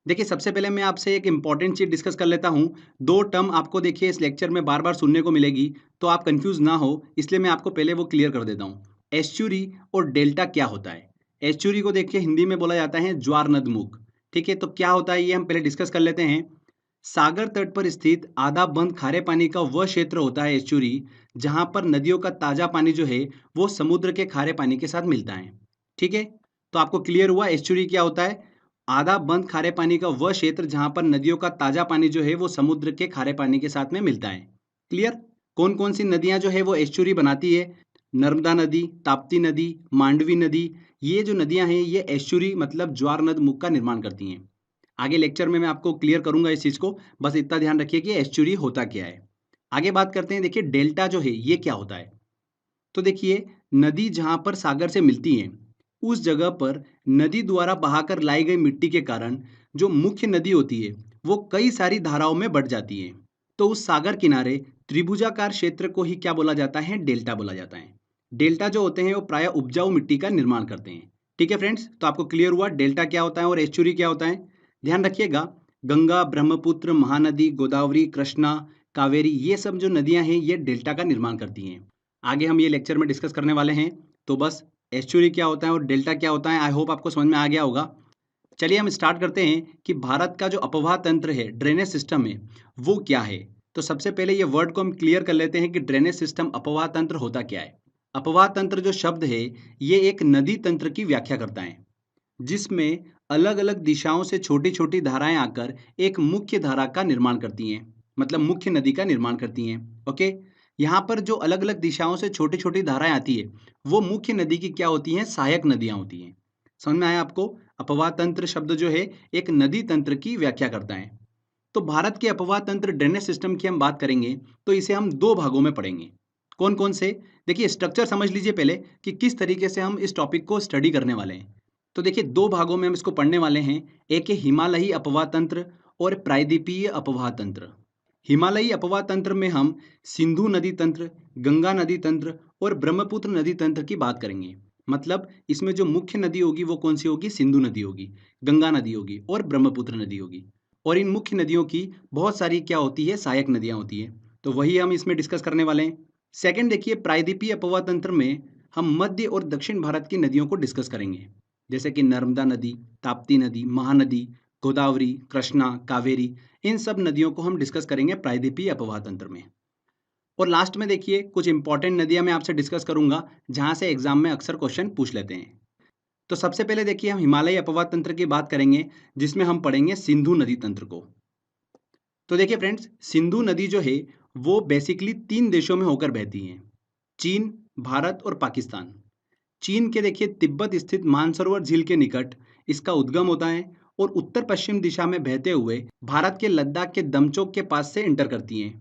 देखिए, सबसे पहले मैं आपसे एक इम्पॉर्टेंट चीज़ डिस्कस कर लेता हूँ। 2 टर्म आपको देखिए इस लेक्चर में बार-बार सुनने को मिलेगी, तो आप कन्फ्यूज़ ना हो, इसलिए मैं आपको पहले वो क्लियर कर देता हूँ। एस्चुरी और डेल्टा क्या होता है? एस्चुरी को देखिए हिंदी में बोला जाता है ज्वार नदमुख, ठीक है? तो क्या होता है ये हम पहले डिस्कस कर लेते हैं। सागर तट पर स्थित आधा बंद खारे पानी का वह क्षेत्र होता है एस्चुरी, जहाँ पर नदियों का ताज़ा पानी जो है, वो समुद्र के खारे पानी के साथ मिलता है, ठीक है? तो आपको क्लियर हुआ एस्चुरी क्या होता है? आधा बंद खारे पानी का वह क्षेत्र जहां पर नदियों का ताजा पानी जो है वो समुद्र के खारे पानी के साथ में मिलता है। क्लियर? कौन कौन सी नदियां जो है वो एस्चुरी बनाती है? नर्मदा नदी, ताप्ती नदी, मांडवी नदी, ये जो नदियां हैं ये एस्चुरी मतलब ज्वार नद मुख का निर्माण करती हैं। आगे लेक्चर में मैं आपको क्लियर करूंगा इस चीज को, बस इतना ध्यान रखिए कि एस्चुरी होता क्या है। आगे बात करते हैं, देखिए डेल्टा जो है ये क्या होता है। तो देखिए, नदी जहां पर सागर से मिलती है उस जगह पर नदी द्वारा बहाकर लाई गई मिट्टी के कारण जो मुख्य नदी होती है वो कई सारी धाराओं में बढ़ जाती है। तो उस सागर किनारे त्रिभुजाकार क्षेत्र को ही क्या बोला जाता है? डेल्टा बोला जाता है। डेल्टा जो होते हैं वो प्राय उपजाऊ मिट्टी का निर्माण करते हैं। ठीक है फ्रेंड्स, तो आपको क्लियर हुआ डेल्टा क्या होता है और एस्चुरी क्या होता है। ध्यान रखिएगा, गंगा, ब्रह्मपुत्र, महानदी, गोदावरी, कृष्णा, कावेरी, ये सब जो नदियां हैं ये डेल्टा का निर्माण करती हैं। आगे हम ये लेक्चर में डिस्कस करने वाले हैं। तो बस एस्चुरी क्या होता है और डेल्टा क्या होता है, आई होप आपको समझ में आ गया होगा। चलिए हम स्टार्ट करते हैं कि भारत का जो अपवाह तंत्र है, ड्रेनेज सिस्टम है, वो क्या है। तो सबसे पहले ये वर्ड को हम क्लियर कर लेते हैं कि ड्रेनेज सिस्टम, अपवाह तंत्र होता क्या है। अपवाह तंत्र जो शब्द है ये एक नदी तंत्र की व्याख्या करता है, जिसमें अलग अलग दिशाओं से छोटी छोटी धाराएं आकर एक मुख्य धारा का निर्माण करती हैं, मतलब मुख्य नदी का निर्माण करती हैं। ओके, यहाँ पर जो अलग अलग दिशाओं से छोटी छोटी धाराएं आती है वो मुख्य नदी की क्या होती हैं? सहायक नदियां होती हैं। समझ में आया आपको? अपवाह तंत्र शब्द जो है एक नदी तंत्र की व्याख्या करता है। तो भारत के अपवाह तंत्र ड्रेनेज सिस्टम की हम बात करेंगे तो इसे हम दो भागों में पढ़ेंगे। कौन कौन से? देखिए स्ट्रक्चर समझ लीजिए पहले कि किस तरीके से हम इस टॉपिक को स्टडी करने वाले हैं। तो देखिए दो भागों में हम इसको पढ़ने वाले हैं। एक है हिमालयी अपवाह तंत्र और प्रायद्वीपीय अपवाह तंत्र। हिमालयी अपवाह तंत्र में हम सिंधु नदी तंत्र, गंगा नदी तंत्र और ब्रह्मपुत्र नदी तंत्र की बात करेंगे। मतलब इसमें जो मुख्य नदी होगी वो कौन सी होगी? सिंधु नदी होगी, गंगा नदी होगी और ब्रह्मपुत्र नदी होगी। और इन मुख्य नदियों की बहुत सारी क्या होती है? सहायक नदियां होती है। तो वही हम इसमें डिस्कस करने वाले हैं। सेकंड देखिए, प्रायद्वीपीय अपवाह तंत्र में हम मध्य और दक्षिण भारत की नदियों को डिस्कस करेंगे, जैसे कि नर्मदा नदी, ताप्ती नदी, महानदी, गोदावरी, कृष्णा, कावेरी, इन सब नदियों को हम डिस्कस करेंगे प्रायद्वीपीय अपवाह तंत्र में। और लास्ट में देखिए कुछ इंपॉर्टेंट नदियां मैं आपसे डिस्कस करूंगा जहां से एग्जाम में अक्सर क्वेश्चन पूछ लेते हैं। तो सबसे पहले देखिए हम हिमालयी अपवाह तंत्र की बात करेंगे, जिसमें हम पढ़ेंगे सिंधु नदी तंत्र को। तो देखिए फ्रेंड्स, सिंधु नदी जो है वो बेसिकली तीन देशों में होकर बहती है, चीन, भारत और पाकिस्तान। चीन के देखिए तिब्बत स्थित मानसरोवर झील के निकट इसका उद्गम होता है और उत्तर पश्चिम दिशा में बहते हुए भारत के लद्दाख के दमचोक के पास से इंटर करती हैं।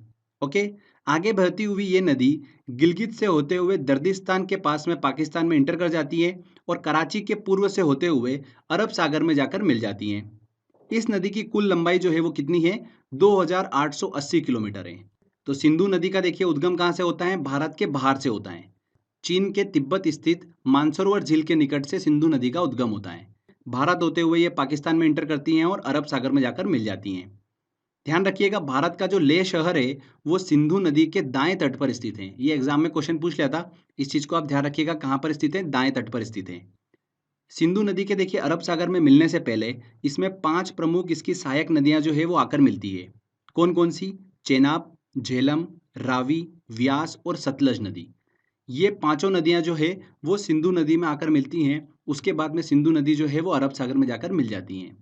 ओके, आगे बहती हुई ये नदी गिलगित से होते हुए दर्दिस्तान के पास में पाकिस्तान में इंटर कर जाती है और कराची के पूर्व से होते हुए अरब सागर में जाकर मिल जाती हैं। इस नदी की कुल लंबाई जो है वो कितनी है? 2880 किलोमीटर है। तो सिंधु नदी का देखिए उद्गम कहाँ से होता है? भारत के बाहर से होता है। चीन के तिब्बत स्थित मानसरोवर झील के निकट से सिंधु नदी का उद्गम होता है। भारत होते हुए ये पाकिस्तान में इंटर करती हैं और अरब सागर में जाकर मिल जाती हैं। ध्यान रखिएगा, भारत का जो लेह शहर है वो सिंधु नदी के दाएं तट पर स्थित है। ये एग्जाम में क्वेश्चन पूछ लिया था, इस चीज को आप ध्यान रखिएगा, कहाँ पर स्थित है? दाएं तट पर स्थित है। सिंधु नदी के देखिए अरब सागर में मिलने से पहले इसमें 5 प्रमुख इसकी सहायक नदियां जो है वो आकर मिलती है। कौन कौन सी? चेनाब, झेलम, रावी, व्यास और सतलज नदी। ये पांचों नदियां जो है वो सिंधु नदी में आकर मिलती हैं। उसके बाद में सिंधु नदी जो है वो अरब सागर में जाकर मिल जाती हैं।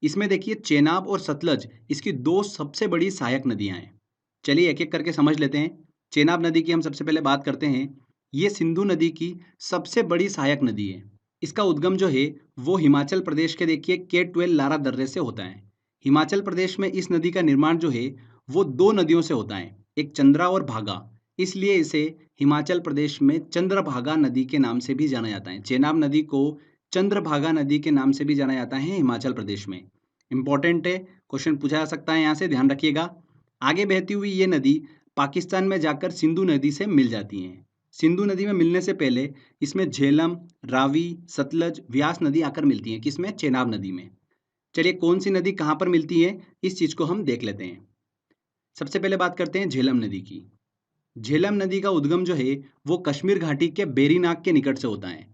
इसमें देखिए चेनाब और सतलज इसकी दो सबसे बड़ी सहायक नदियां हैं। चलिए एक एक करके समझ लेते हैं। चेनाब नदी की हम सबसे पहले बात करते हैं। ये सिंधु नदी की सबसे बड़ी सहायक नदी है। इसका उद्गम जो है वो हिमाचल प्रदेश के देखिए K12 लारा दर्रे से होता है। हिमाचल प्रदेश में इस नदी का निर्माण जो है वो दो नदियों से होता है, एक चंद्रा और भागा। इसलिए इसे हिमाचल प्रदेश में चंद्रभागा नदी के नाम से भी जाना जाता है। चेनाब नदी को चंद्रभागा नदी के नाम से भी जाना जाता है हिमाचल प्रदेश में। इंपॉर्टेंट है, क्वेश्चन पूछा जा सकता है यहाँ से, ध्यान रखिएगा। आगे बहती हुई ये नदी पाकिस्तान में जाकर सिंधु नदी से मिल जाती हैं। सिंधु नदी में मिलने से पहले इसमें झेलम, रावी, सतलज, व्यास नदी आकर मिलती हैं। किसमें? चेनाब नदी में। चलिए कौन सी नदी कहाँ पर मिलती है इस चीज को हम देख लेते हैं। सबसे पहले बात करते हैं झेलम नदी की। झेलम नदी का उद्गम जो है वो कश्मीर घाटी के बेरीनाग के निकट से होता है।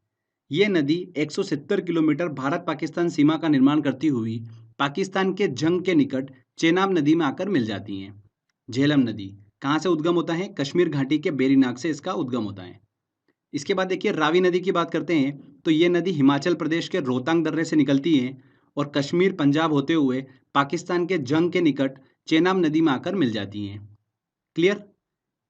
ये नदी 170 किलोमीटर भारत पाकिस्तान सीमा का निर्माण करती हुई पाकिस्तान के जंग के निकट चेनाब नदी में आकर मिल जाती हैं। झेलम नदी कहाँ से उद्गम होता है? कश्मीर घाटी के बेरीनाग से इसका उद्गम होता है। इसके बाद देखिए रावी नदी की बात करते हैं तो ये नदी हिमाचल प्रदेश के रोहतांग दर्रे से निकलती है और कश्मीर पंजाब होते हुए पाकिस्तान के जंग के निकट चेनाब नदी में आकर मिल जाती हैं। क्लियर?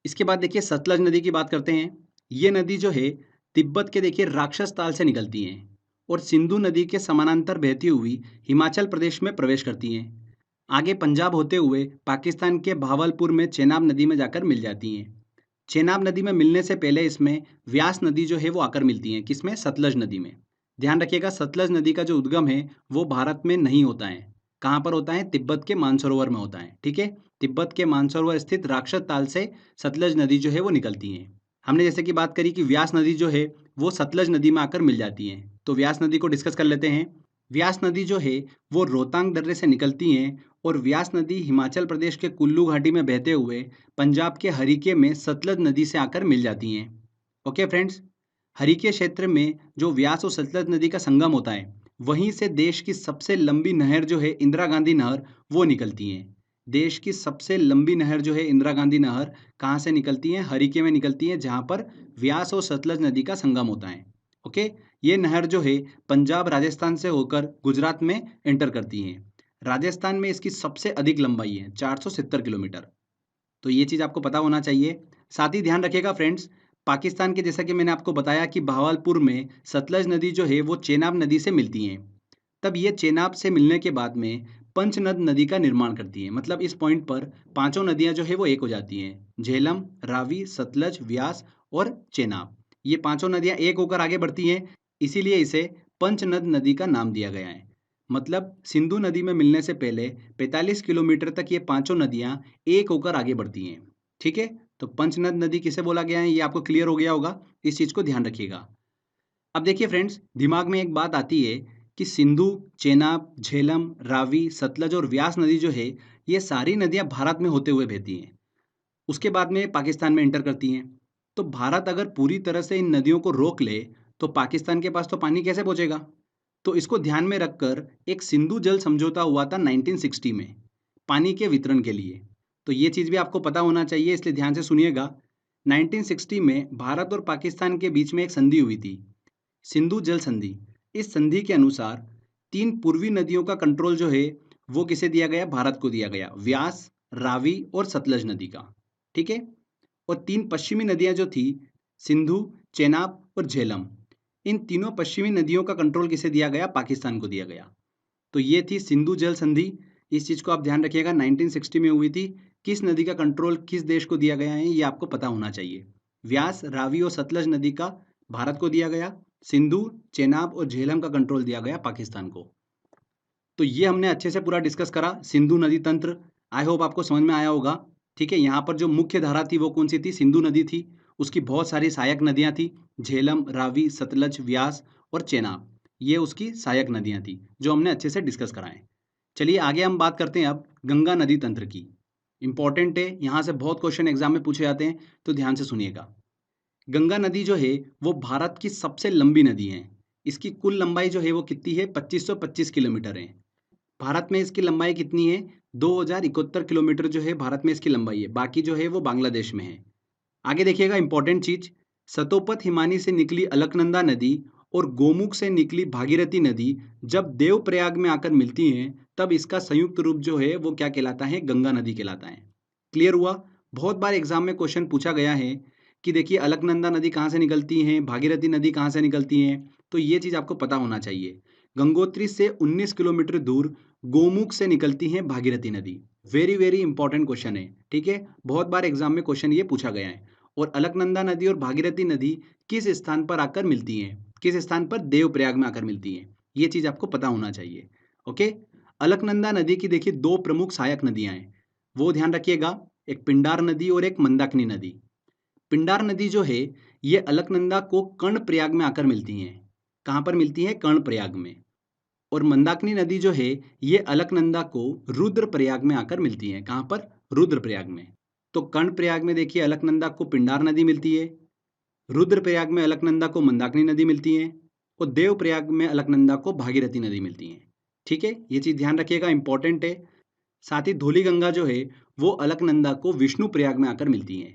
इसके बाद देखिए सतलज नदी की बात करते हैं। ये नदी जो है तिब्बत के देखिए राक्षस ताल से निकलती हैं और सिंधु नदी के समानांतर बहती हुई हिमाचल प्रदेश में प्रवेश करती हैं। आगे पंजाब होते हुए पाकिस्तान के भावलपुर में चेनाब नदी में जाकर मिल जाती हैं। चेनाब नदी में मिलने से पहले इसमें व्यास नदी जो है वो आकर मिलती है। किसमें? सतलज नदी में। ध्यान रखिएगा सतलज नदी का जो उद्गम है वो भारत में नहीं होता है। कहाँ पर होता है? तिब्बत के मानसरोवर में होता है। ठीक है, तिब्बत के मानसरोवर स्थित राक्षस ताल से सतलज नदी जो है वो निकलती है। हमने जैसे कि बात करी कि व्यास नदी जो है वो सतलज नदी में आकर मिल जाती है, तो व्यास नदी को डिस्कस कर लेते हैं। व्यास नदी जो है वो रोहतांग दर्रे से निकलती हैं और व्यास नदी हिमाचल प्रदेश के कुल्लू घाटी में बहते हुए पंजाब के हरीके में सतलज नदी से आकर मिल जाती हैं। ओके फ्रेंड्स, हरीके क्षेत्र में जो व्यास और सतलज नदी का संगम होता है वहीं से देश की सबसे लंबी नहर जो है इंदिरा गांधी नहर वो निकलती है। देश की सबसे लंबी नहर जो है इंदिरा गांधी नहर कहाँ से निकलती है? हरीके में निकलती है, जहाँ पर व्यास और सतलज नदी का संगम होता है। ओके, ये नहर जो है पंजाब राजस्थान से होकर गुजरात में एंटर करती है। राजस्थान में इसकी सबसे अधिक लंबाई है 470 किलोमीटर। तो ये चीज़ आपको पता होना चाहिए। साथ ही ध्यान रखिएगा फ्रेंड्स, पाकिस्तान के जैसा कि मैंने आपको बताया कि बहावलपुर में सतलज नदी जो है वो चेनाब नदी से मिलती हैं। तब ये चेनाब से मिलने के बाद में पंचनद नदी का निर्माण करती है। मतलब इस पॉइंट पर पांचों नदियां जो है वो एक हो जाती हैं। झेलम, रावी, सतलज, व्यास और चेनाब, ये पांचों नदियां एक होकर आगे बढ़ती हैं, इसीलिए इसे पंचनद नदी का नाम दिया गया है। मतलब सिंधु नदी में मिलने से पहले 45 किलोमीटर तक ये पांचों नदियां एक होकर आगे बढ़ती हैं। ठीक है, तो पंचनद नदी किसे बोला गया है ये आपको क्लियर हो गया होगा, इस चीज को ध्यान रखिएगा। अब देखिए फ्रेंड्स, दिमाग में एक बात आती है कि सिंधु, चेनाब, झेलम, रावी, सतलज और व्यास नदी जो है ये सारी नदियां भारत में होते हुए बहती हैं, उसके बाद में पाकिस्तान में एंटर करती हैं। तो भारत अगर पूरी तरह से इन नदियों को रोक ले तो पाकिस्तान के पास तो पानी कैसे पहुंचेगा? तो इसको ध्यान में रखकर एक सिंधु जल समझौता हुआ था 1960 में पानी के वितरण के लिए। तो ये चीज़ भी आपको पता होना चाहिए, इसलिए ध्यान से सुनिएगा। 1960 में भारत और पाकिस्तान के बीच में एक संधि हुई थी, सिंधु जल संधि। इस संधि के अनुसार तीन पूर्वी नदियों का कंट्रोल जो है वो किसे दिया गया? भारत को दिया गया, व्यास, रावी और सतलज नदी का। ठीक है, और तीन पश्चिमी नदियां जो थी सिंधु, चेनाब और झेलम, इन तीनों पश्चिमी नदियों का कंट्रोल किसे दिया गया? पाकिस्तान को दिया गया। तो ये थी सिंधु जल संधि। इस चीज को आप ध्यान रखिएगा, 1960 में हुई थी। किस नदी का कंट्रोल किस देश को दिया गया है ये आपको पता होना चाहिए। व्यास, रावी और सतलज नदी का भारत को दिया गया, सिंधु, चेनाब और झेलम का कंट्रोल दिया गया पाकिस्तान को। तो ये हमने अच्छे से पूरा डिस्कस करा सिंधु नदी तंत्र। आई होप आपको समझ में आया होगा। ठीक है, यहाँ पर जो मुख्य धारा थी वो कौन सी थी? सिंधु नदी थी। उसकी बहुत सारी सहायक नदियाँ थी, झेलम, रावी, सतलज, व्यास और चेनाब, ये उसकी सहायक नदियाँ थी जो हमने अच्छे से डिस्कस कराएं। चलिए आगे हम बात करते हैं अब गंगा नदी तंत्र की। इंपॉर्टेंट है, यहाँ से बहुत क्वेश्चन एग्जाम में पूछे जाते हैं, तो ध्यान से सुनिएगा। गंगा नदी जो है वो भारत की सबसे लंबी नदी है। इसकी कुल लंबाई जो है वो कितनी है? 2525 किलोमीटर है। भारत में इसकी लंबाई कितनी है? 2071 किलोमीटर जो है भारत में इसकी लंबाई है, बाकी जो है वो बांग्लादेश में है। आगे देखिएगा इंपॉर्टेंट चीज, सतोपथ हिमानी से निकली अलकनंदा नदी और गोमुख से निकली भागीरथी नदी जब देवप्रयाग में आकर मिलती हैं तब इसका संयुक्त रूप जो है वो क्या कहलाता है? गंगा नदी कहलाता है। क्लियर हुआ? बहुत बार एग्जाम में क्वेश्चन पूछा गया है कि देखिए अलकनंदा नदी कहाँ से निकलती है, भागीरथी नदी कहाँ से निकलती है, तो ये चीज आपको पता होना चाहिए। गंगोत्री से 19 किलोमीटर दूर गोमुख से निकलती है भागीरथी नदी। वेरी वेरी इंपॉर्टेंट क्वेश्चन है। ठीक है, बहुत बार एग्जाम में क्वेश्चन ये पूछा गया है। और अलकनंदा नदी और भागीरथी नदी किस स्थान पर आकर मिलती हैं? किस स्थान पर? देवप्रयाग में आकर मिलती हैं। ये चीज आपको पता होना चाहिए। ओके, अलकनंदा नदी की देखिए दो प्रमुख सहायक नदियां हैं, वो ध्यान रखिएगा, एक पिंडार नदी और एक मंदाकिनी नदी। पिंडार नदी जो है ये अलकनंदा को कर्णप्रयाग में आकर मिलती हैं। कहाँ पर मिलती है? कर्णप्रयाग में। और मंदाकिनी नदी जो है ये अलकनंदा को रुद्रप्रयाग में आकर मिलती है। कहाँ पर? रुद्रप्रयाग में। तो कर्णप्रयाग में देखिए अलकनंदा को पिंडार नदी मिलती है, रुद्रप्रयाग में अलकनंदा को मंदाकिनी नदी मिलती है और देवप्रयाग में अलकनंदा को भागीरथी नदी मिलती है। ठीक है, ये चीज़ ध्यान रखिएगा, इंपॉर्टेंट है। साथ ही धौलीगंगा जो है वो अलकनंदा को विष्णु प्रयाग में आकर मिलती है।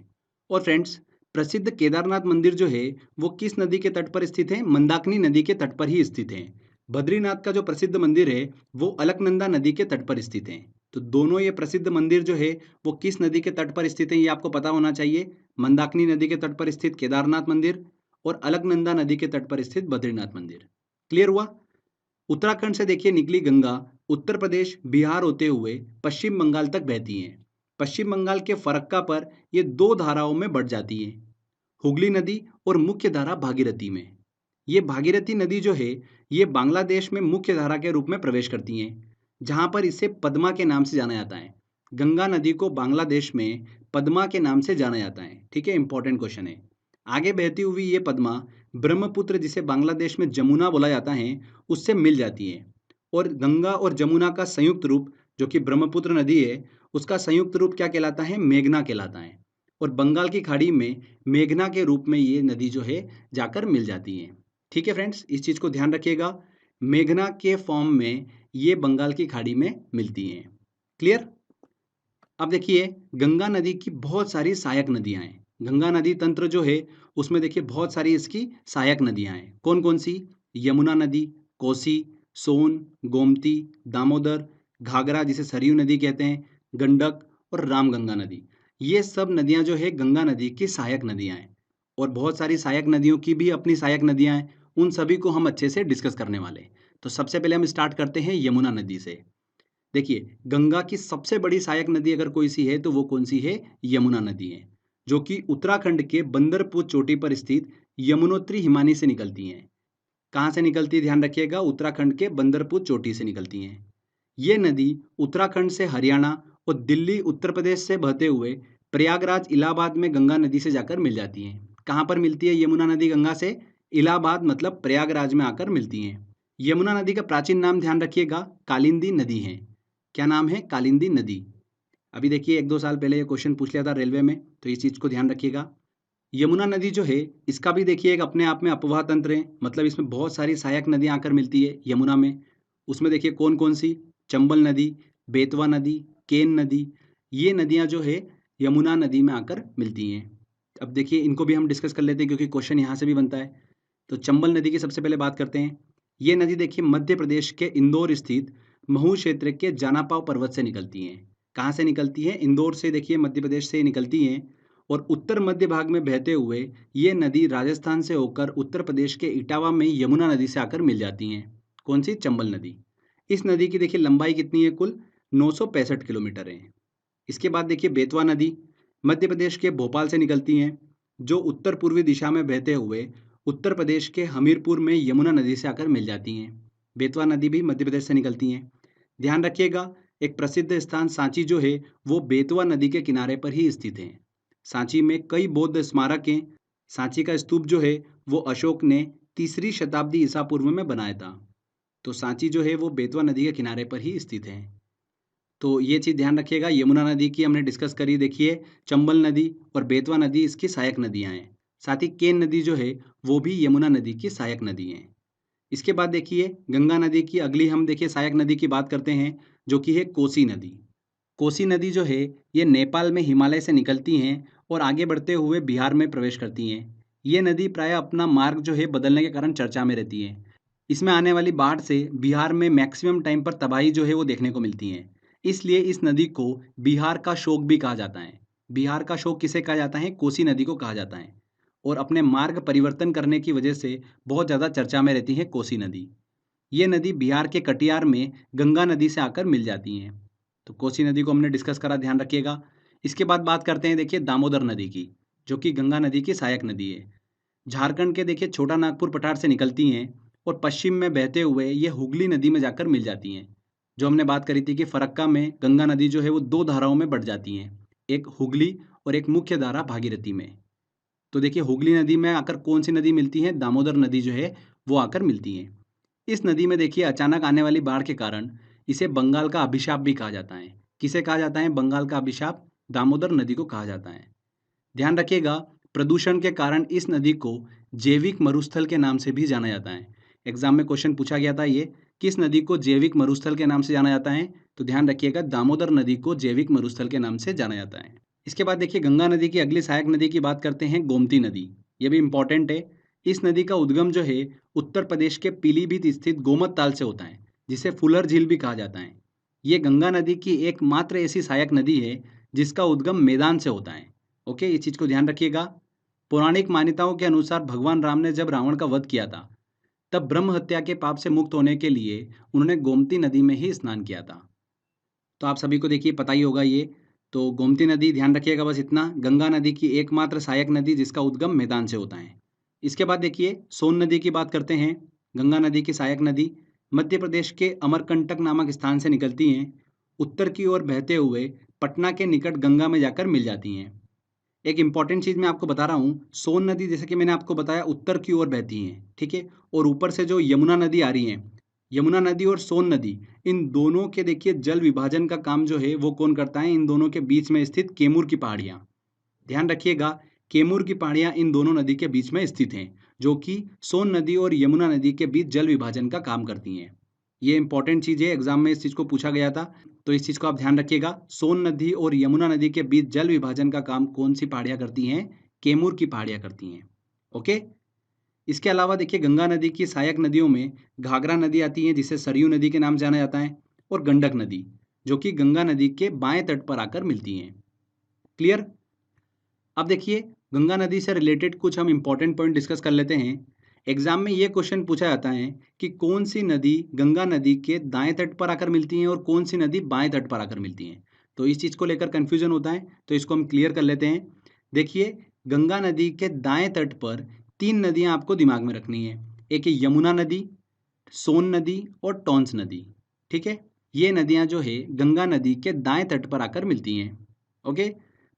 और फ्रेंड्स, प्रसिद्ध केदारनाथ मंदिर जो है वो किस नदी के तट पर स्थित है? मंदाकिनी नदी के तट पर ही स्थित है। बद्रीनाथ का जो प्रसिद्ध मंदिर है वो अलकनंदा नदी के तट पर स्थित है। तो दोनों ये प्रसिद्ध मंदिर जो है वो किस नदी के तट पर स्थित है ये आपको पता होना चाहिए। मंदाकिनी नदी के तट पर स्थित केदारनाथ मंदिर और अलकनंदा नदी के तट पर स्थित बद्रीनाथ मंदिर। क्लियर हुआ? उत्तराखंड से देखिए निकली गंगा उत्तर प्रदेश बिहार होते हुए पश्चिम बंगाल तक बहती हैं। पश्चिम बंगाल के फरक्का पर ये दो धाराओं में बढ़ जाती है, हुगली नदी और मुख्य धारा भागीरथी में। ये भागीरथी नदी जो है ये बांग्लादेश में मुख्य धारा के रूप में प्रवेश करती हैं, जहां पर इसे पद्मा के नाम से जाना जाता है। गंगा नदी को बांग्लादेश में पद्मा के नाम से जाना जाता है। ठीक है, इंपॉर्टेंट क्वेश्चन है। आगे बहती हुई ये पद्मा ब्रह्मपुत्र, जिसे बांग्लादेश में जमुना बोला जाता है, उससे मिल जाती है। और गंगा और जमुना का संयुक्त रूप जो कि ब्रह्मपुत्र नदी है उसका संयुक्त रूप क्या कहलाता है? मेघना कहलाता है। और बंगाल की खाड़ी में मेघना के रूप में ये नदी जो है जाकर मिल जाती है। ठीक है फ्रेंड्स, इस चीज़ को ध्यान रखिएगा, मेघना के फॉर्म में ये बंगाल की खाड़ी में मिलती हैं। क्लियर? अब देखिए गंगा नदी की बहुत सारी सहायक नदियां हैं। गंगा नदी तंत्र जो है उसमें देखिए बहुत सारी इसकी सहायक नदियां हैं। कौन कौन सी? यमुना नदी, कोसी, सोन, गोमती, दामोदर, घाघरा जिसे सरयू नदी कहते हैं, गंडक और रामगंगा नदी। ये सब नदियां जो है गंगा नदी की सहायक नदियां हैं। और बहुत सारी सहायक नदियों की भी अपनी सहायक नदियां हैं, उन सभी को हम अच्छे से डिस्कस करने वाले हैं। तो सबसे पहले हम स्टार्ट करते हैं यमुना नदी से। देखिए गंगा की सबसे बड़ी सहायक नदी अगर कोई सी है तो वो कौन सी है? यमुना नदी है, जो कि उत्तराखंड के बंदरपुर चोटी पर स्थित यमुनोत्री हिमानी से निकलती हैं। कहाँ से निकलती है? ध्यान रखिएगा, उत्तराखंड के बंदरपुर चोटी से निकलती हैं। ये नदी उत्तराखंड से हरियाणा और दिल्ली उत्तर प्रदेश से बहते हुए प्रयागराज इलाहाबाद में गंगा नदी से जाकर मिल जाती हैं। कहाँ पर मिलती है यमुना नदी गंगा से? इलाहाबाद मतलब प्रयागराज में आकर मिलती हैं। यमुना नदी का प्राचीन नाम ध्यान रखिएगा, कालिंदी नदी है। क्या नाम है? कालिंदी नदी। अभी देखिए 1-2 साल पहले ये क्वेश्चन पूछ लिया था रेलवे में, तो इस चीज़ को ध्यान रखिएगा। यमुना नदी जो है इसका भी देखिए एक अपने आप में अपवाह तंत्र है, मतलब इसमें बहुत सारी सहायक नदियाँ आकर मिलती है यमुना में। उसमें देखिए कौन कौन सी? चंबल नदी, बेतवा नदी, केन नदी, ये नदियाँ जो है यमुना नदी में आकर मिलती हैं। अब देखिए इनको भी हम डिस्कस कर लेते हैं क्योंकि क्वेश्चन यहाँ से भी बनता है। तो चंबल नदी की सबसे पहले बात करते हैं। ये नदी देखिए मध्य प्रदेश के इंदौर स्थित महू क्षेत्र के जानापाव पर्वत से निकलती हैं। कहाँ से निकलती है? इंदौर से देखिए मध्य प्रदेश से निकलती हैं और उत्तर मध्य भाग में बहते हुए ये नदी राजस्थान से होकर उत्तर प्रदेश के इटावा में यमुना नदी से आकर मिल जाती हैं। कौन सी? चंबल नदी। इस नदी की देखिए लंबाई कितनी है? कुल 965 किलोमीटर है। इसके बाद देखिए बेतवा नदी मध्य प्रदेश के भोपाल से निकलती हैं, जो उत्तर पूर्वी दिशा में बहते हुए उत्तर प्रदेश के हमीरपुर में यमुना नदी से आकर मिल जाती हैं। बेतवा नदी भी मध्य प्रदेश से निकलती हैं। ध्यान रखिएगा, एक प्रसिद्ध स्थान सांची जो है वो बेतवा नदी के किनारे पर ही स्थित है। सांची में कई बौद्ध स्मारक हैं। सांची का स्तूप जो है वो अशोक ने 3री शताब्दी ईसा पूर्व में बनाया था। तो सांची जो है वो बेतवा नदी के किनारे पर ही स्थित है। तो ये चीज़ ध्यान रखिएगा, यमुना नदी की हमने डिस्कस करी। देखिए चंबल नदी और बेतवा नदी इसकी सहायक नदियाँ हैं। साथ ही केन नदी जो है वो भी यमुना नदी की सहायक नदी है। इसके बाद देखिए गंगा नदी की अगली हम देखिए सहायक नदी की बात करते हैं, जो कि है कोसी नदी। कोसी नदी जो है ये नेपाल में हिमालय से निकलती हैं और आगे बढ़ते हुए बिहार में प्रवेश करती हैं। ये नदी प्रायः अपना मार्ग जो है बदलने के कारण चर्चा में रहती है। इसमें आने वाली बाढ़ से बिहार में मैक्सिमम टाइम पर तबाही जो है वो देखने को मिलती है। इसलिए इस नदी को बिहार का शोक भी कहा जाता है। बिहार का शोक किसे कहा जाता है? कोसी नदी को कहा जाता है। और अपने मार्ग परिवर्तन करने की वजह से बहुत ज़्यादा चर्चा में रहती है कोसी नदी। ये नदी बिहार के कटिहार में गंगा नदी से आकर मिल जाती हैं। तो कोसी नदी को हमने डिस्कस करा, ध्यान रखिएगा। इसके बाद बात करते हैं देखिए दामोदर नदी की, जो कि गंगा नदी की सहायक नदी है। झारखंड के देखिए छोटा नागपुर पठार से निकलती हैं और पश्चिम में बहते हुए ये हुगली नदी में जाकर मिल जाती हैं। जो हमने बात करी थी कि फरक्का में गंगा नदी जो है वो दो धाराओं में बढ़ जाती हैं, एक हुगली और एक मुख्य धारा भागीरथी में। तो देखिए हुगली नदी में आकर कौन सी नदी मिलती है? दामोदर नदी जो है वो आकर मिलती है। इस नदी में देखिए अचानक आने वाली बाढ़ के कारण इसे बंगाल का अभिशाप भी कहा जाता है। किसे कहा जाता है बंगाल का अभिशाप? दामोदर नदी को कहा जाता है। ध्यान रखिएगा, प्रदूषण के कारण इस नदी को जैविक मरुस्थल के नाम से भी जाना जाता है। एग्जाम में क्वेश्चन पूछा गया था ये, किस नदी को जैविक मरुस्थल के नाम से जाना जाता है? तो ध्यान रखिएगा, दामोदर नदी को जैविक मरुस्थल के नाम से जाना जाता है। इसके बाद देखिए गंगा नदी की अगली सहायक नदी की बात करते हैं, गोमती नदी। ये भी इंपॉर्टेंट है। इस नदी का उद्गम जो है उत्तर प्रदेश के पीलीभीत स्थित गोमत ताल से होता है, जिसे फुलर झील भी कहा जाता है। ये गंगा नदी की एकमात्र ऐसी सहायक नदी है जिसका उद्गम मैदान से होता है। ओके, इस चीज को ध्यान रखिएगा। पौराणिक मान्यताओं के अनुसार भगवान राम ने जब रावण का वध किया था, तब ब्रह्म हत्या के पाप से मुक्त होने के लिए उन्होंने गोमती नदी में ही स्नान किया था। तो आप सभी को देखिए पता ही होगा ये। तो गोमती नदी ध्यान रखिएगा, बस इतना। गंगा नदी की एकमात्र सहायक नदी जिसका उद्गम मैदान से होता है। इसके बाद देखिए सोन नदी की बात करते हैं। गंगा नदी की सहायक नदी मध्य प्रदेश के अमरकंटक नामक स्थान से निकलती हैं। उत्तर की ओर बहते हुए पटना के निकट गंगा में जाकर मिल जाती हैं। एक इंपॉर्टेंट चीज मैं आपको बता रहा हूँ, सोन नदी जैसे कि मैंने आपको बताया उत्तर की ओर बहती हैं, ठीक है। और ऊपर से जो यमुना नदी आ रही है, यमुना नदी और सोन नदी, इन दोनों के देखिए जल विभाजन का काम जो है वो कौन करता है? इन दोनों के बीच में स्थित केमूर की पहाड़ियाँ। ध्यान रखिएगा, केमूर की पहाड़ियाँ इन दोनों नदी के बीच में स्थित हैं, जो कि सोन नदी और यमुना नदी के बीच जल विभाजन का काम करती हैं। ये इंपॉर्टेंट चीज़ है, एग्जाम में इस चीज़ को पूछा गया था, तो इस चीज़ को आप ध्यान रखिएगा। सोन नदी और यमुना नदी के बीच जल विभाजन का काम कौन सी पहाड़ियाँ करती हैं? केमूर की पहाड़ियाँ करती हैं। ओके। इसके अलावा देखिए गंगा नदी की सहायक नदियों में घाघरा नदी आती है, जिसे सरयू नदी के नाम जाना जाता है, और गंडक नदी, जो कि गंगा नदी के बाएं तट पर आकर मिलती हैं। क्लियर? अब देखिए गंगा नदी से रिलेटेड कुछ हम इंपॉर्टेंट पॉइंट डिस्कस कर लेते हैं। एग्जाम में ये क्वेश्चन पूछा जाता है कि कौन सी नदी गंगा नदी के दाएं तट पर आकर मिलती है और कौन सी नदी बाएं तट पर आकर मिलती है। तो इस चीज़ को लेकर कन्फ्यूजन होता है, तो इसको हम क्लियर कर लेते हैं। देखिए गंगा नदी के दाएं तट पर तीन नदियां आपको दिमाग में रखनी है। एक है यमुना नदी, सोन नदी और टॉन्स नदी, ठीक है। ये नदियां जो है गंगा नदी के दाएं तट पर आकर मिलती हैं। ओके।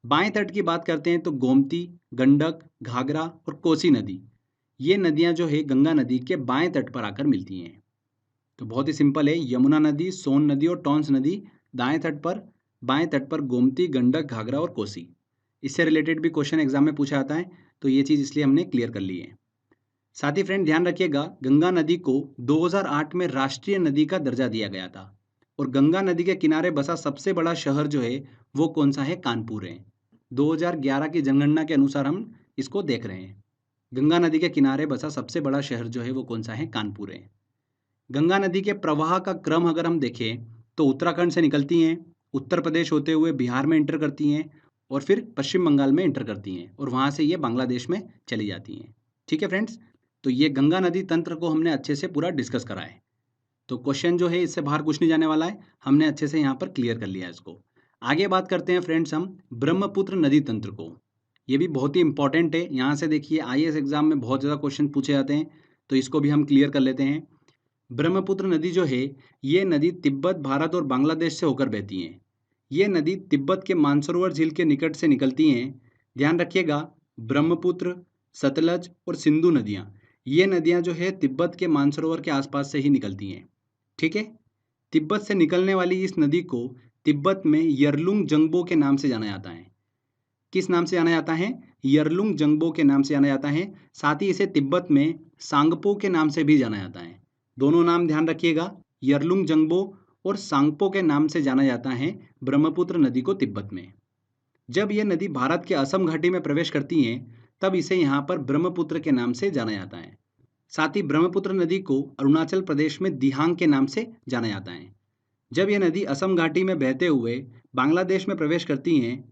बाएं तट की बात करते हैं तो गोमती, गंडक, घाघरा और कोसी नदी, ये नदियां जो है गंगा नदी के बाएं तट पर आकर मिलती हैं। तो बहुत ही सिंपल है, यमुना नदी, सोन नदी और टॉन्स नदी दाएं तट पर, बाएं तट पर गोमती, गंडक, घाघरा और कोसी। इससे रिलेटेड भी क्वेश्चन एग्जाम में पूछा जाता है, तो ये चीज़ इसलिए हमने क्लियर कर ली है। साथ ही फ्रेंड ध्यान रखिएगा, गंगा नदी को 2008 में राष्ट्रीय नदी का दर्जा दिया गया था, और गंगा नदी के किनारे बसा सबसे बड़ा शहर जो है वो कौन सा है? कानपुर है। 2011 की जनगणना के अनुसार हम इसको देख रहे हैं। गंगा नदी के किनारे बसा सबसे बड़ा शहर जो है वो कौन सा है? कानपुर है। गंगा नदी के प्रवाह का क्रम अगर हम देखें तो उत्तराखंड से निकलती हैं, उत्तर प्रदेश होते हुए बिहार में इंटर करती हैं, और फिर पश्चिम बंगाल में इंटर करती हैं, और वहाँ से ये बांग्लादेश में चली जाती हैं। ठीक है फ्रेंड्स, तो ये गंगा नदी तंत्र को हमने अच्छे से पूरा डिस्कस करा है। तो क्वेश्चन जो है इससे बाहर कुछ नहीं जाने वाला है, हमने अच्छे से यहाँ पर क्लियर कर लिया है इसको। आगे बात करते हैं फ्रेंड्स हम ब्रह्मपुत्र नदी तंत्र को। ये भी बहुत ही इंपॉर्टेंट है, यहाँ से देखिए आईएएस एग्जाम में बहुत ज़्यादा क्वेश्चन पूछे जाते हैं, तो इसको भी हम क्लियर कर लेते हैं। ब्रह्मपुत्र नदी जो है ये नदी तिब्बत, भारत और बांग्लादेश से होकर बहती हैं। ये नदी तिब्बत के मानसरोवर झील के निकट से निकलती हैं। ध्यान रखिएगा, ब्रह्मपुत्र, सतलज और सिंधु नदियाँ, ये नदियाँ जो है तिब्बत के मानसरोवर के आसपास से ही निकलती हैं। ठीक है। तिब्बत से निकलने वाली इस नदी को तिब्बत में यरलुंग जंगबो के नाम से जाना जाता है। किस नाम से जाना जाता है? यरलुंग जंगबो के नाम से जाना जाता है। साथ ही इसे तिब्बत में सांगपो के नाम से भी जाना जाता है। दोनों नाम ध्यान रखिएगा, यरलुंग जंगबो और सांगपो के नाम से जाना जाता है ब्रह्मपुत्र नदी को तिब्बत में। जब यह नदी भारत के असम घाटी में प्रवेश करती हैं, तब इसे यहाँ पर ब्रह्मपुत्र के नाम से जाना जाता है। साथ ही ब्रह्मपुत्र नदी को अरुणाचल प्रदेश में दिहांग के नाम से जाना जाता है। जब यह नदी असम घाटी में बहते हुए बांग्लादेश में प्रवेश करती हैं,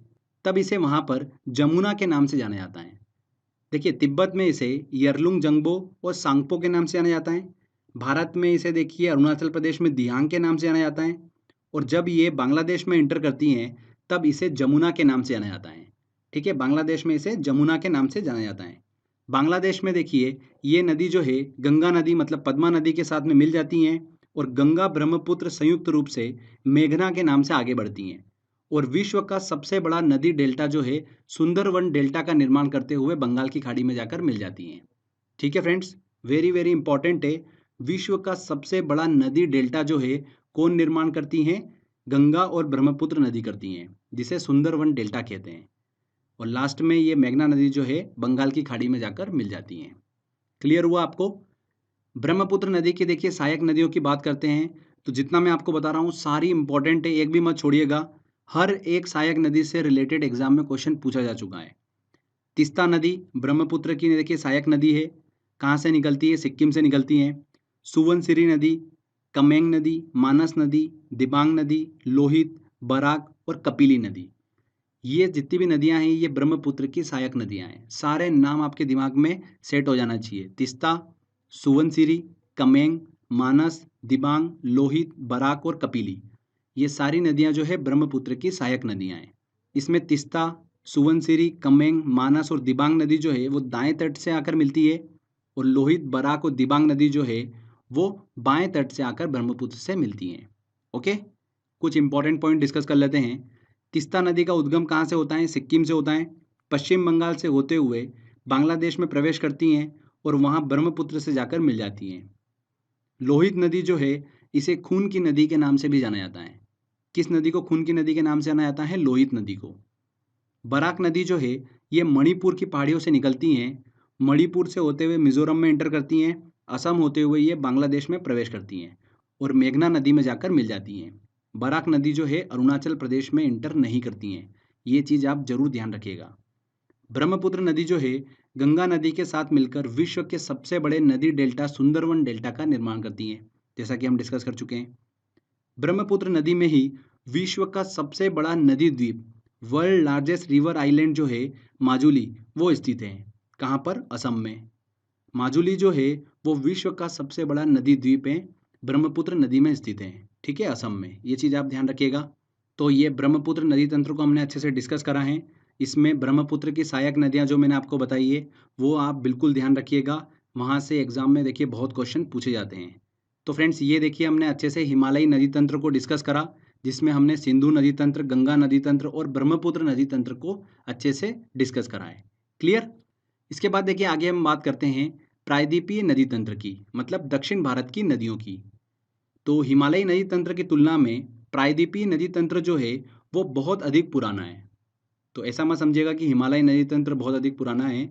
तब इसे वहाँ पर जमुना के नाम से जाना जाता है। देखिए तिब्बत में इसे यरलुंग जंगबो और सांगपो के नाम से जाना जाता है। भारत में इसे देखिए अरुणाचल प्रदेश में दिहांग के नाम से जाना जाता है, और जब ये बांग्लादेश में इंटर करती हैं तब इसे जमुना के नाम से जाना जाता है। ठीक है, बांग्लादेश में इसे जमुना के नाम से जाना जाता है। बांग्लादेश में देखिए ये नदी जो है गंगा नदी मतलब पद्मा नदी के साथ में मिल जाती हैं, और गंगा ब्रह्मपुत्र संयुक्त रूप से मेघना के नाम से आगे बढ़ती हैं, और विश्व का सबसे बड़ा नदी डेल्टा जो है सुंदरवन डेल्टा का निर्माण करते हुए बंगाल की खाड़ी में जाकर मिल जाती हैं। ठीक है फ्रेंड्स, वेरी वेरी इंपॉर्टेंट है। विश्व का सबसे बड़ा नदी डेल्टा जो है कौन निर्माण करती हैं? गंगा और ब्रह्मपुत्र नदी करती हैं, जिसे सुंदरवन डेल्टा कहते हैं। और लास्ट में ये मेघना नदी जो है बंगाल की खाड़ी में जाकर मिल जाती हैं। क्लियर हुआ आपको? ब्रह्मपुत्र नदी की देखिए सहायक नदियों की बात करते हैं तो जितना मैं आपको बता रहा हूँ सारी इंपॉर्टेंट है, एक भी मत छोड़िएगा। हर एक सहायक नदी से रिलेटेड एग्जाम में क्वेश्चन पूछा जा चुका है। तीस्ता नदी ब्रह्मपुत्र की देखिए सहायक नदी है। कहाँ से निकलती है? सिक्किम से निकलती है। सुवनसिरी नदी, कमेंग नदी, मानस नदी, दिबांग नदी, लोहित, बराक और कपिली नदी, ये जितनी भी नदियां हैं ये ब्रह्मपुत्र की सहायक नदियां हैं। सारे नाम आपके दिमाग में सेट हो जाना चाहिए। तीस्ता, सुवनसिरी, कमेंग, मानस, दिबांग, लोहित, बराक और कपिली, ये सारी नदियां जो है ब्रह्मपुत्र की सहायक नदियां हैं। इसमें तीस्ता, सुवनसिरी, कमेंग, मानस और दिबांग नदी जो है वो दाएं तट से आकर मिलती है और लोहित, बराक और दिबांग नदी जो है वो बाएं तट से आकर ब्रह्मपुत्र से मिलती हैं। ओके, कुछ इंपॉर्टेंट पॉइंट डिस्कस कर लेते हैं। तीस्ता नदी का उद्गम कहाँ से होता है? सिक्किम से होता है। पश्चिम बंगाल से होते हुए बांग्लादेश में प्रवेश करती हैं और वहाँ ब्रह्मपुत्र से जाकर मिल जाती हैं। लोहित नदी जो है इसे खून की नदी के नाम से भी जाना जाता है। किस नदी को खून की नदी के नाम से जाना जाता है? लोहित नदी को। बराक नदी जो है ये मणिपुर की पहाड़ियों से निकलती हैं। मणिपुर से होते हुए मिजोरम में एंटर करती हैं। असम होते हुए ये बांग्लादेश में प्रवेश करती हैं और मेघना नदी में जाकर मिल जाती हैं। बराक नदी जो है अरुणाचल प्रदेश में एंटर नहीं करती हैं। ये चीज़ आप जरूर ध्यान रखिएगा। ब्रह्मपुत्र नदी जो है गंगा नदी के साथ मिलकर विश्व के सबसे बड़े नदी डेल्टा सुंदरवन डेल्टा का निर्माण करती हैं, जैसा कि हम डिस्कस कर चुके हैं। ब्रह्मपुत्र नदी में ही विश्व का सबसे बड़ा नदी द्वीप, वर्ल्ड लार्जेस्ट रिवर आइलैंड जो है माजुली, वो स्थित है। कहाँ पर? असम में। माजुली जो है वो विश्व का सबसे बड़ा नदी द्वीप है, ब्रह्मपुत्र नदी में स्थित है। ठीक है, असम में। ये चीज़ आप ध्यान रखिएगा। तो ये ब्रह्मपुत्र नदी तंत्र को हमने अच्छे से डिस्कस करा है। इसमें ब्रह्मपुत्र की सहायक नदियाँ जो मैंने आपको बताई है वो आप बिल्कुल ध्यान रखिएगा। वहाँ से एग्जाम में देखिए बहुत क्वेश्चन पूछे जाते हैं। तो फ्रेंड्स ये देखिए हमने अच्छे से हिमालयी नदी तंत्र को डिस्कस करा, जिसमें हमने सिंधु नदी तंत्र, गंगा नदी तंत्र और ब्रह्मपुत्र नदी तंत्र को अच्छे से डिस्कस करा है। क्लियर? इसके बाद देखिए आगे हम बात करते हैं प्रायद्वीपीय नदी तंत्र की, मतलब दक्षिण भारत की नदियों की। तो हिमालयी नदी तंत्र की तुलना में प्रायद्वीपीय नदी तंत्र जो है वो बहुत अधिक पुराना है। तो ऐसा मत समझिएगा कि हिमालयी नदी तंत्र बहुत अधिक पुराना है।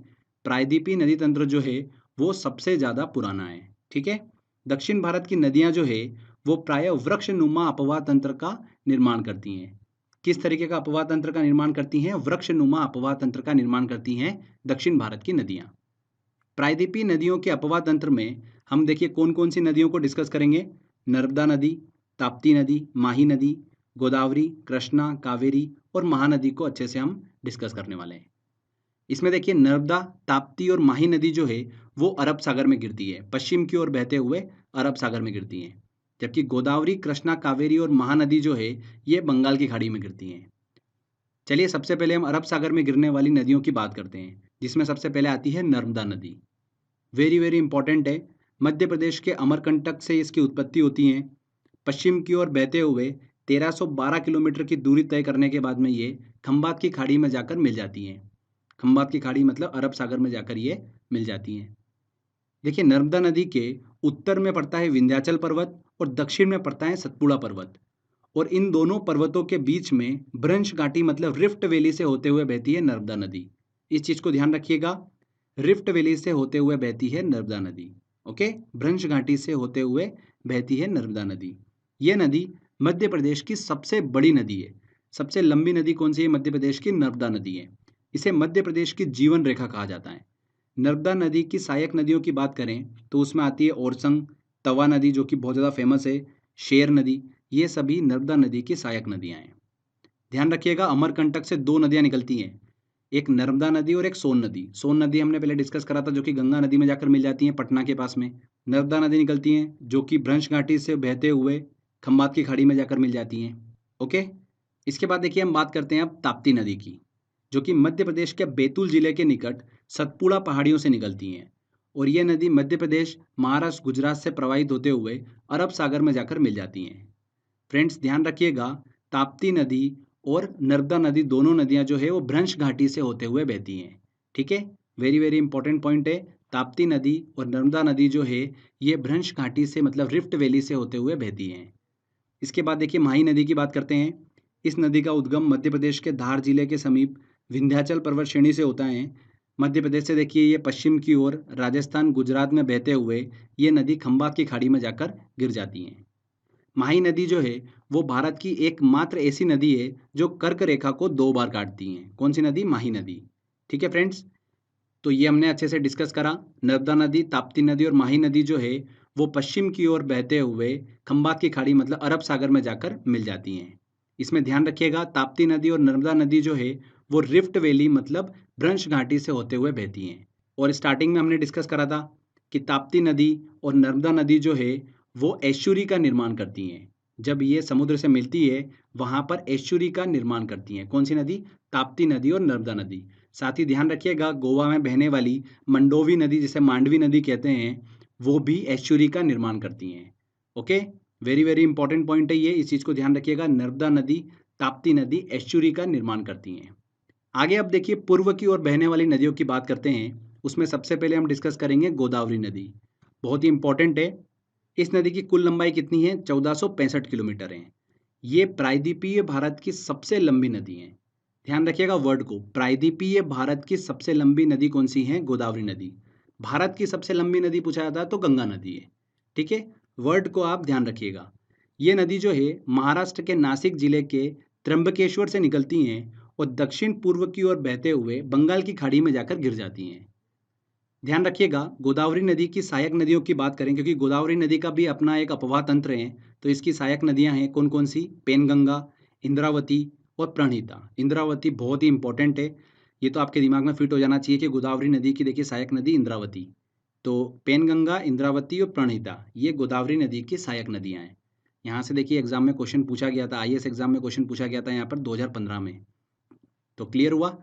प्रायद्वीपीय नदी तंत्र जो है वो सबसे ज़्यादा पुराना है। ठीक है, दक्षिण भारत की नदियाँ जो है वो प्राय वृक्षनुमा अपवाह तंत्र का निर्माण करती हैं। किस तरीके का अपवाह तंत्र का निर्माण करती हैं? वृक्षनुमा अपवाह तंत्र का निर्माण करती हैं दक्षिण भारत की नदियाँ। प्रायद्वीपीय नदियों के अपवाह तंत्र में हम देखिए कौन कौन सी नदियों को डिस्कस करेंगे। नर्मदा नदी, ताप्ती नदी, माही नदी, गोदावरी, कृष्णा, कावेरी और महानदी को अच्छे से हम डिस्कस करने वाले हैं। इसमें देखिए नर्मदा, ताप्ती और माही नदी जो है वो अरब सागर में गिरती है, पश्चिम की ओर बहते हुए अरब सागर में गिरती हैं। जबकि गोदावरी, कृष्णा, कावेरी और महानदी जो है ये बंगाल की खाड़ी में गिरती हैं। चलिए सबसे पहले हम अरब सागर में गिरने वाली नदियों की बात करते हैं, जिसमें सबसे पहले आती है नर्मदा नदी। वेरी वेरी इंपॉर्टेंट है। मध्य प्रदेश के अमरकंटक से इसकी उत्पत्ति होती है। पश्चिम की ओर बहते हुए 1312 किलोमीटर की दूरी तय करने के बाद में ये खंबात की खाड़ी में जाकर मिल जाती हैं। खंबात की खाड़ी मतलब अरब सागर में जाकर ये मिल जाती हैं। देखिए नर्मदा नदी के उत्तर में पड़ता है विंध्याचल पर्वत और दक्षिण में पड़ता है सतपुड़ा पर्वत, और इन दोनों पर्वतों के बीच में ब्रंश घाटी मतलब रिफ्ट वैली से होते हुए बहती है नर्मदा नदी। इस चीज को ध्यान रखिएगा, रिफ्ट वैली से होते हुए बहती है नर्मदा नदी। ओके, ब्रंश घाटी से होते हुए बहती है नर्मदा नदी। यह नदी मध्य प्रदेश की सबसे बड़ी नदी है। सबसे लंबी नदी कौन सी है? मध्य प्रदेश की नर्मदा नदी है। इसे मध्य प्रदेश की जीवन रेखा कहा जाता है। नर्मदा नदी की सहायक नदियों की बात करें तो उसमें आती है ओरसंग, तवा नदी जो कि बहुत ज़्यादा फेमस है, शेर नदी, ये सभी नर्मदा नदी की सहायक नदियाँ हैं। ध्यान रखिएगा अमरकंटक से दो नदियाँ निकलती हैं, एक नर्मदा नदी और एक सोन नदी। सोन नदी हमने पहले डिस्कस करा था जो कि गंगा नदी में जाकर मिल जाती है पटना के पास में। नर्मदा नदी निकलती हैं जो कि ब्रंश घाटी से बहते हुए खंबात की खाड़ी में जाकर मिल जाती हैं। ओके, इसके बाद देखिए हम बात करते हैं अब ताप्ती नदी की, जो कि मध्य प्रदेश के बैतूल जिले के निकट सतपुड़ा पहाड़ियों से निकलती हैं और ये नदी मध्य प्रदेश, महाराष्ट्र, गुजरात से प्रवाहित होते हुए अरब सागर में जाकर मिल जाती हैं। फ्रेंड्स ध्यान रखिएगा ताप्ती नदी और नर्मदा नदी दोनों नदियां जो है वो भ्रंश घाटी से होते हुए बहती हैं। ठीक है, वेरी वेरी इंपॉर्टेंट पॉइंट है। ताप्ती नदी और नर्मदा नदी जो है ये भ्रंश घाटी से मतलब रिफ्ट वैली से होते हुए बहती हैं। इसके बाद देखिए माही नदी की बात करते हैं। इस नदी का उद्गम मध्य प्रदेश के धार जिले के समीप विंध्याचल पर्वत श्रेणी से होता है। मध्य प्रदेश से देखिए ये पश्चिम की ओर राजस्थान गुजरात में बहते हुए ये नदी खंबात की खाड़ी में जाकर गिर जाती हैं। माही नदी जो है वो भारत की एकमात्र ऐसी नदी है जो कर्क रेखा को 2 बार काटती है। कौन सी नदी? माही नदी। ठीक है फ्रेंड्स, तो ये हमने अच्छे से डिस्कस करा। नर्मदा नदी, ताप्ती नदी और माही नदी जो है वो पश्चिम की ओर बहते हुए खंबात की खाड़ी मतलब अरब सागर में जाकर मिल जाती हैं। इसमें ध्यान रखिएगा ताप्ती नदी और नर्मदा नदी जो है वो रिफ्ट वैली मतलब भ्रंश घाटी से होते हुए बहती हैं। और स्टार्टिंग में हमने डिस्कस करा था कि ताप्ती नदी और नर्मदा नदी जो है वो एस्चुरी का निर्माण करती हैं। जब ये समुद्र से मिलती है वहाँ पर एस्चुरी का निर्माण करती हैं। कौन सी नदी? ताप्ती नदी और नर्मदा नदी। साथ ही ध्यान रखिएगा गोवा में बहने वाली मंडोवी नदी जिसे मांडवी नदी कहते हैं वो भी एस्चुरी का निर्माण करती हैं। Okay, very very important point है ये, इस चीज़ को ध्यान रखिएगा। नर्मदा नदी, ताप्ती नदी एस्चुरी का निर्माण करती हैं। आगे अब देखिए पूर्व की ओर बहने वाली नदियों की बात करते हैं। उसमें सबसे पहले हम डिस्कस करेंगे गोदावरी नदी। बहुत ही इंपॉर्टेंट है। इस नदी की कुल लंबाई कितनी है? 1465 किलोमीटर है। ये प्रायद्वीपीय भारत की सबसे लंबी नदी है। ध्यान रखिएगा वर्ड को, प्रायद्वीपीय भारत की सबसे लंबी नदी कौन सी है? गोदावरी नदी। भारत की सबसे लंबी नदी पूछा जाता है तो गंगा नदी है। ठीक है, वर्ड को आप ध्यान रखिएगा। ये नदी जो है महाराष्ट्र के नासिक जिले के त्र्यंबकेश्वर से निकलती हैं और दक्षिण पूर्व की ओर बहते हुए बंगाल की खाड़ी में जाकर गिर जाती हैं। ध्यान रखिएगा गोदावरी नदी की सहायक नदियों की बात करें क्योंकि गोदावरी नदी का भी अपना एक अपवाह तंत्र है। तो इसकी सहायक नदियां हैं कौन कौन सी? पेनगंगा, इंद्रावती और प्रणहिता। इंद्रावती बहुत ही इंपॉर्टेंट है, ये तो आपके दिमाग में फिट हो जाना चाहिए कि गोदावरी नदी की देखिए सहायक नदी इंद्रावती। तो पेनगंगा, इंद्रावती और प्रणहिता ये गोदावरी नदी की सहायक नदियां हैं। यहाँ से देखिए एग्जाम में क्वेश्चन पूछा गया था, आईएएस एग्जाम में क्वेश्चन पूछा गया था यहाँ पर 2015 में। तो क्लियर हुआ।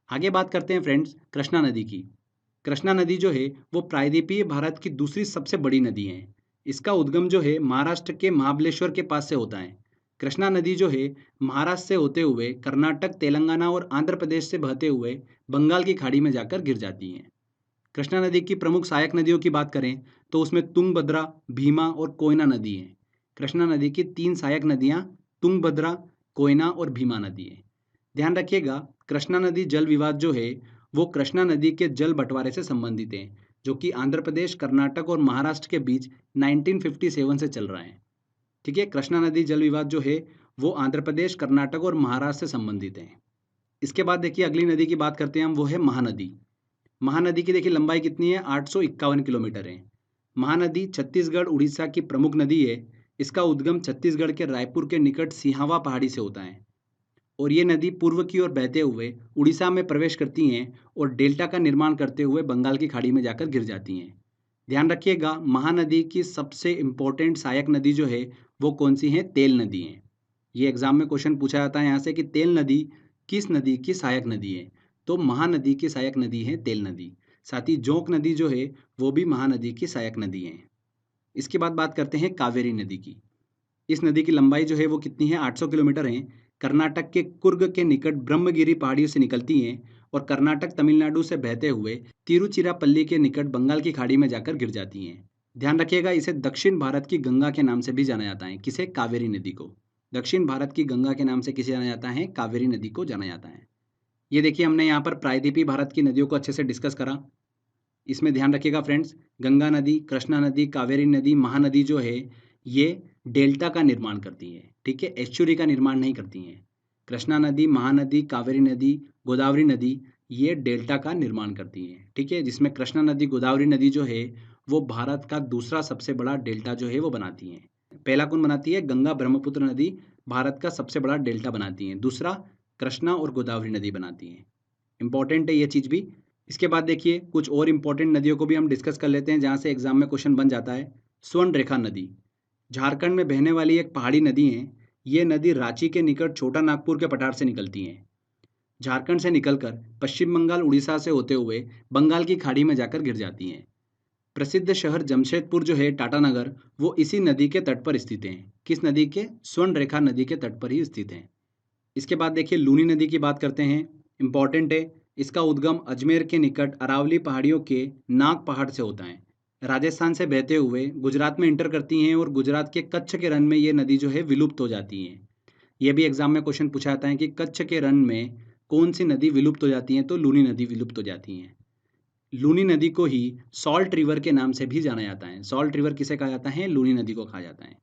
आगे बात करते हैं फ्रेंड्स कृष्णा नदी की। कृष्णा नदी जो है वो प्रायद्वीपीय भारत की दूसरी सबसे बड़ी नदी है। इसका उद्गम जो है महाराष्ट्र के महाबलेश्वर के पास से होता है। कृष्णा नदी जो है महाराष्ट्र से होते हुए कर्नाटक, तेलंगाना और आंध्र प्रदेश से बहते हुए बंगाल की खाड़ी में जाकर गिर जाती हैं। कृष्णा नदी की प्रमुख सहायक नदियों की बात करें तो उसमें तुंगभद्रा, भीमा और कोयना नदी है। कृष्णा नदी की 3 सहायक नदियां तुंगभद्रा, कोयना और भीमा नदी है। ध्यान रखिएगा कृष्णा नदी जल विवाद जो है वो कृष्णा नदी के जल बंटवारे से संबंधित है जो कि आंध्र प्रदेश, कर्नाटक और महाराष्ट्र के बीच 1957 से चल रहा है। ठीक है, कृष्णा नदी जल विवाद जो है वो आंध्र प्रदेश, कर्नाटक और महाराष्ट्र से संबंधित है। इसके बाद देखिए अगली नदी की बात करते हैं हम, वो है महानदी। महानदी की देखिए लंबाई कितनी है? 851 किलोमीटर है। महानदी छत्तीसगढ़, उड़ीसा की प्रमुख नदी है। इसका उद्गम छत्तीसगढ़ के रायपुर के निकट सिहावा पहाड़ी से होता है और ये नदी पूर्व की ओर बहते हुए उड़ीसा में प्रवेश करती हैं और डेल्टा का निर्माण करते हुए बंगाल की खाड़ी में जाकर गिर जाती हैं। ध्यान रखिएगा महानदी की सबसे इंपॉर्टेंट सहायक नदी जो है वो कौन सी है? तेल नदी है। ये एग्जाम में क्वेश्चन पूछा जाता है यहाँ से कि तेल नदी किस नदी की सहायक नदी है? तो महानदी की सहायक नदी है तेल नदी। साथ ही जोंक नदी जो है वो भी महानदी की सहायक नदी है। इसके बाद बात करते हैं कावेरी नदी की। इस नदी की लंबाई जो है वो कितनी है? 800 किलोमीटर है। कर्नाटक के कुर्ग के निकट ब्रह्मगिरी पहाड़ियों से निकलती हैं और कर्नाटक, तमिलनाडु से बहते हुए तिरुचिरापल्ली के निकट बंगाल की खाड़ी में जाकर गिर जाती हैं। ध्यान रखिएगा इसे दक्षिण भारत की गंगा के नाम से भी जाना जाता है। किसे? कावेरी नदी को। दक्षिण भारत की गंगा के नाम से किसे जाना जाता है? कावेरी नदी को जाना जाता है। ये देखिए हमने यहाँ पर प्रायद्वीपीय भारत की नदियों को अच्छे से डिस्कस करा। इसमें ध्यान रखिएगा फ्रेंड्स गंगा नदी, कृष्णा नदी, कावेरी नदी, महानदी जो है ये डेल्टा का निर्माण करती है। ठीक है, एस्चुरी का निर्माण नहीं करती हैं। कृष्णा नदी, महानदी, कावेरी नदी, गोदावरी नदी ये डेल्टा का निर्माण करती हैं। ठीक है, जिसमें कृष्णा नदी, गोदावरी नदी जो है वो भारत का दूसरा सबसे बड़ा डेल्टा जो है वो बनाती हैं। पहला कौन बनाती है? गंगा ब्रह्मपुत्र नदी भारत का सबसे बड़ा डेल्टा बनाती हैं। दूसरा कृष्णा और गोदावरी नदी बनाती हैं। इंपॉर्टेंट है ये चीज़ भी। इसके बाद देखिए कुछ और इंपॉर्टेंट नदियों को भी हम डिस्कस कर लेते हैं जहाँ से एग्जाम में क्वेश्चन बन जाता है। स्वर्ण रेखा नदी झारखंड में बहने वाली एक पहाड़ी नदी है। ये नदी रांची के निकट छोटा नागपुर के पठार से निकलती है। झारखंड से निकलकर पश्चिम बंगाल, उड़ीसा से होते हुए बंगाल की खाड़ी में जाकर गिर जाती हैं। प्रसिद्ध शहर जमशेदपुर जो है, टाटानगर, वो इसी नदी के तट पर स्थित हैं। किस नदी के? स्वर्ण रेखा नदी के तट पर ही स्थित हैं। इसके बाद देखिए लूनी नदी की बात करते हैं। इंपॉर्टेंट है, इसका उद्गम अजमेर के निकट अरावली पहाड़ियों के नाग पहाड़ से होता है। राजस्थान से बहते हुए गुजरात में इंटर करती हैं और गुजरात के कच्छ के रण में ये नदी जो है विलुप्त हो जाती है। ये भी एग्जाम में क्वेश्चन पूछा जाता है कि कच्छ के रण में कौन सी नदी विलुप्त हो जाती है, तो लूनी नदी विलुप्त हो जाती है। लूनी नदी को ही सॉल्ट रिवर के नाम से भी जाना जाता है। सॉल्ट रिवर किसे कहा जाता है? लूनी नदी को कहा जाता है।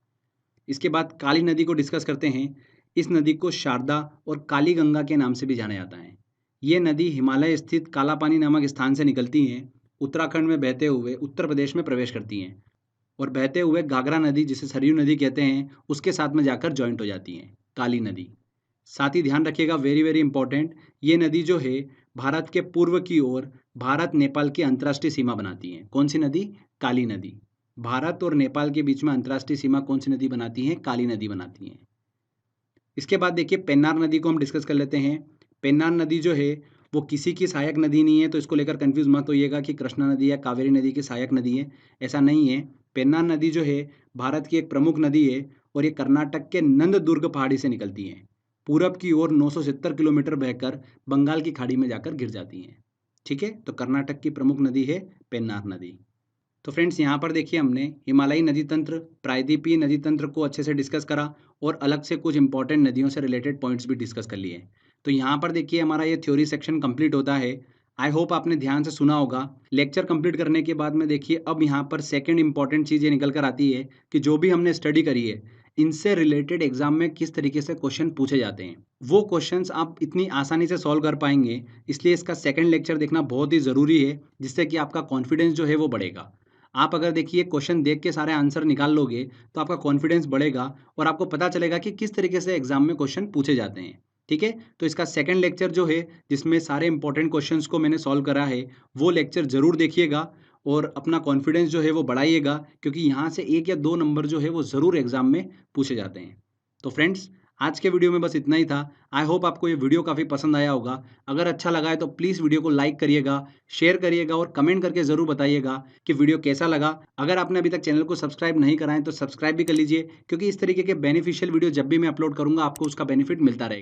इसके बाद काली नदी को डिस्कस करते हैं। इस नदी को शारदा और काली गंगा के नाम से भी जाना जाता है। ये नदी हिमालय स्थित काला पानी नामक स्थान से निकलती हैं, उत्तराखंड में बहते हुए उत्तर प्रदेश में प्रवेश करती हैं और बहते हुए घाघरा नदी, जिसे सरयू नदी कहते हैं, उसके साथ में जाकर जॉइंट हो जाती हैं, काली नदी। साथ ही ध्यान रखिएगा, वेरी वेरी इंपॉर्टेंट, ये नदी जो है भारत के पूर्व की ओर भारत नेपाल की अंतर्राष्ट्रीय सीमा बनाती है। कौन सी नदी? काली नदी। भारत और नेपाल के बीच में अंतर्राष्ट्रीय सीमा कौन सी नदी बनाती है? काली नदी बनाती है। इसके बाद देखिए पेन्नार नदी को हम डिस्कस कर लेते हैं। पेन्नार नदी जो है वो किसी की सहायक नदी नहीं है, तो इसको लेकर कंफ्यूज मत होइएगा कि कृष्णा नदी या कावेरी नदी की सहायक नदी है, ऐसा नहीं है। पेन्नार नदी जो है भारत की एक प्रमुख नदी है और ये कर्नाटक के नंददुर्ग पहाड़ी से निकलती है। पूरब की ओर 970 किलोमीटर बहकर बंगाल की खाड़ी में जाकर गिर जाती हैं। ठीक है, तो कर्नाटक की प्रमुख नदी है पेन्नार नदी। तो फ्रेंड्स, यहाँ पर देखिए हमने हिमालयी नदी तंत्र, प्रायद्वीपीय नदी तंत्र को अच्छे से डिस्कस करा और अलग से कुछ इंपॉर्टेंट नदियों से रिलेटेड पॉइंट्स भी डिस्कस कर लिए। तो यहाँ पर देखिए हमारा ये थ्योरी सेक्शन कंप्लीट होता है। आई होप आपने ध्यान से सुना होगा। लेक्चर कंप्लीट करने के बाद में देखिए अब यहाँ पर सेकंड इंपॉर्टेंट चीज़ ये निकल कर आती है कि जो भी हमने स्टडी करी है इनसे रिलेटेड एग्जाम में किस तरीके से क्वेश्चन पूछे जाते हैं, वो क्वेश्चंस आप इतनी आसानी से सॉल्व कर पाएंगे। इसलिए इसका सेकंड लेक्चर देखना बहुत ही ज़रूरी है, जिससे कि आपका कॉन्फिडेंस जो है वो बढ़ेगा। आप अगर देखिए क्वेश्चन देख के सारे आंसर निकाल लोगे तो आपका कॉन्फिडेंस बढ़ेगा और आपको पता चलेगा कि किस तरीके से एग्जाम में क्वेश्चन पूछे जाते हैं। ठीक है, तो इसका सेकंड लेक्चर जो है जिसमें सारे इंपॉर्टेंट क्वेश्चंस को मैंने सॉल्व करा है, वो लेक्चर जरूर देखिएगा और अपना कॉन्फिडेंस जो है वो बढ़ाइएगा, क्योंकि यहाँ से 1 या 2 नंबर जो है वो ज़रूर एग्जाम में पूछे जाते हैं। तो फ्रेंड्स, आज के वीडियो में बस इतना ही था। आई होप आपको ये वीडियो काफ़ी पसंद आया होगा। अगर अच्छा लगा है तो प्लीज़ वीडियो को लाइक करिएगा, शेयर करिएगा और कमेंट करके ज़रूर बताइएगा कि वीडियो कैसा लगा। अगर आपने अभी तक चैनल को सब्सक्राइब नहीं करा है तो सब्सक्राइब भी कर लीजिए, क्योंकि इस तरीके के बेनिफिशियल वीडियो जब भी मैं अपलोड करूँगा आपको उसका बेनिफिट मिलता रहेगा।